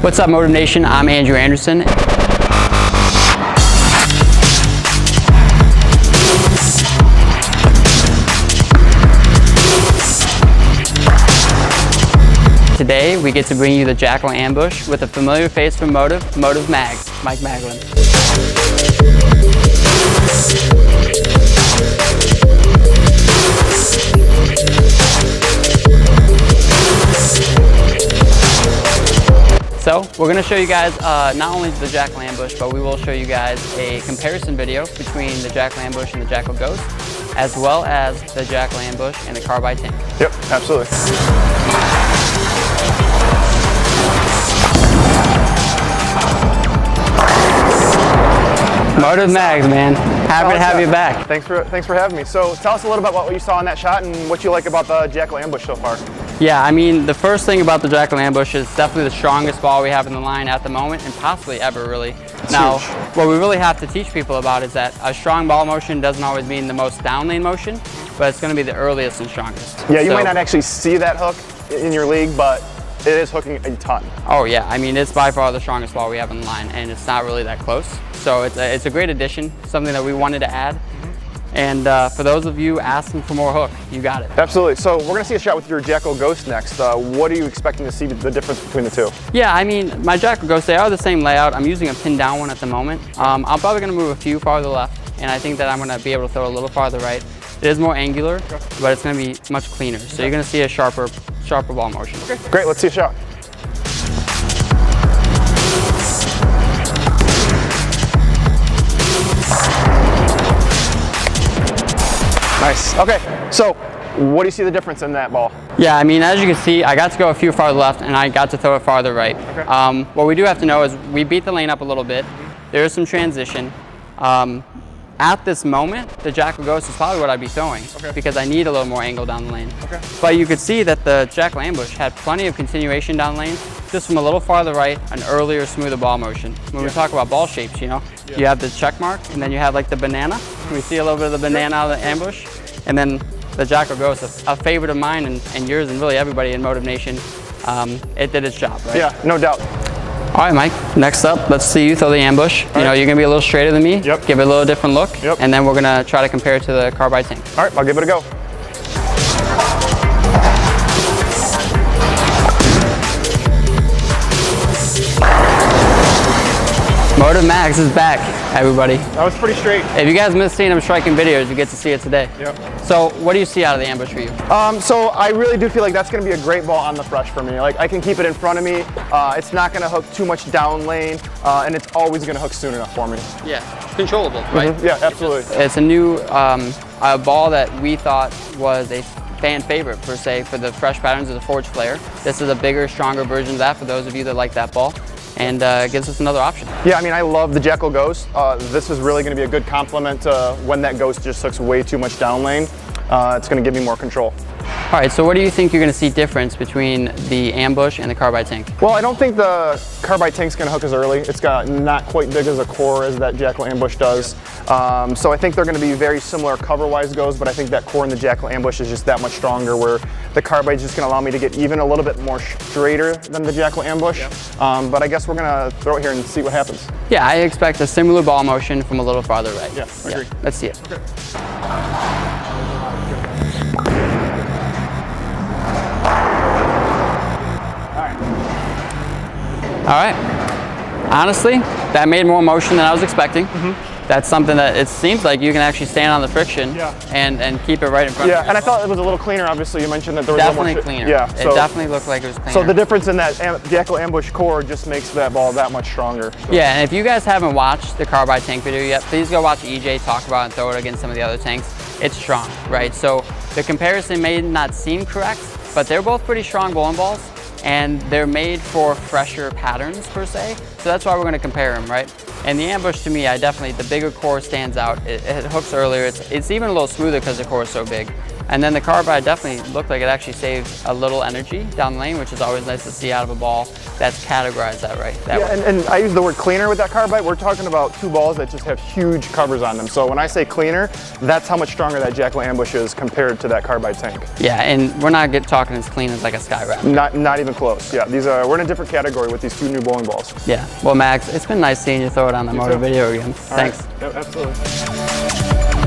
What's up, Motive Nation? I'm Andrew Anderson. Today, we get to bring you the Jackal Ambush with a familiar face from Motive Mags, Mike Magolan. So we're going to show you guys not only the Jackal Ambush, but we will show you guys a comparison video between the Jackal Ambush and the Jackal Ghost, as well as the Jackal Ambush and the Carbide tank. Yep, absolutely. Motive Mags, man. Happy to have you back. Thanks for having me. So tell us a little about what you saw in that shot and what you like about the Jackal Ambush so far. Yeah, I mean, the first thing about the Jackal Ambush is definitely the strongest ball we have in the line at the moment, and possibly ever, really. Now, what we really have to teach people about is that a strong ball motion doesn't always mean the most down lane motion, but it's going to be the earliest and strongest. Yeah, you might not actually see that hook in your league, but it is hooking a ton. Oh yeah, I mean, it's by far the strongest ball we have in the line, and it's not really that close. So it's a great addition, something that we wanted to add. And for those of you asking for more hook, you got it. Absolutely. So we're going to see a shot with your Jackal Ghost next. What are you expecting to see the difference between the two? Yeah, I mean, my Jackal Ghost, they are the same layout. I'm using a pin down one at the moment. I'm probably going to move a few farther left, and I think that I'm going to be able to throw a little farther right. It is more angular, but it's going to be much cleaner. So you're going to see a sharper ball motion. Okay. Great, let's see a shot. Nice. Okay, so what do you see the difference in that ball? Yeah, I mean, as you can see, I got to go a few farther left and I got to throw it farther right. Okay. What we do have to know is we beat the lane up a little bit. There is some transition. At this moment, the Jackal Ghost is probably what I'd be throwing because I need a little more angle down the lane. Okay. But you could see that the Jackal Ambush had plenty of continuation down lane, just from a little farther right, an earlier, smoother ball motion. When we talk about ball shapes, you know, you have the check mark, and then you have like the banana. We see a little bit of the banana out of the ambush, and then the Jackal Ghost, a favorite of mine and yours and really everybody in Motive Nation. It did its job, right? Yeah, no doubt. All right, Mike, next up, let's see you throw the ambush. You know, you're gonna be a little straighter than me. Yep. Give it a little different look. Yep. And then we're gonna try to compare it to the Carbide tank. All right, I'll give it a go. Motive Mags is back, everybody. That was pretty straight. If you guys miss seeing him striking videos, you get to see it today. Yep. So what do you see out of the ambush for you? So I really do feel like that's going to be a great ball on the fresh for me. Like I can keep it in front of me. It's not going to hook too much down lane, and it's always going to hook soon enough for me. Yeah, controllable, right? Yeah, absolutely. It's a new a ball that we thought was a fan favorite per se for the fresh patterns of the Forge Flare. This is a bigger, stronger version of that for those of you that like that ball, and gives us another option. Yeah, I mean, I love the Jackal Ghost. This is really going to be a good complement to when that Ghost just hooks way too much down lane. It's going to give me more control. All right, so what do you think you're going to see difference between the ambush and the Carbide tank? Well, I don't think the Carbide tank's going to hook as early. It's got not quite big as a core as that Jackal Ambush does. So I think they're going to be very similar cover-wise goes, but I think that core in the Jackal Ambush is just that much stronger, where the Carbide's just going to allow me to get even a little bit more straighter than the Jackal Ambush. But I guess we're going to throw it here and see what happens. Yeah, I expect a similar ball motion from a little farther right. Yeah, I agree. Let's see it. Okay. All right. Honestly, that made more motion than I was expecting. That's something that it seems like you can actually stand on the friction and keep it right in front of you. Yeah, and I thought it was a little cleaner. Obviously, you mentioned that there was definitely a little cleaner. Yeah, it definitely looked like it was cleaner. So the difference in that Jackal Ambush core just makes that ball that much stronger. So. Yeah, and if you guys haven't watched the Carbide tank video yet, please go watch EJ talk about it and throw it against some of the other tanks. It's strong, right? So the comparison may not seem correct, but they're both pretty strong bowling balls, and they're made for fresher patterns per se. So that's why we're going to compare them, right? And the ambush, to me, the bigger core stands out. It hooks earlier. It's even a little smoother because the core is so big. And then the Carbide definitely looked like it actually saved a little energy down the lane, which is always nice to see out of a ball that's categorized that way. And I use the word cleaner with that Carbide. We're talking about two balls that just have huge covers on them. So when I say cleaner, that's how much stronger that Jackal Ambush is compared to that Carbide tank. Yeah, and we're not talking as clean as like a Sky Wrap. Not even close. Yeah, we're in a different category with these two new bowling balls. Yeah. Well, Max, it's been nice seeing you throw it on the motor video again. Thanks. Right. Yep, absolutely.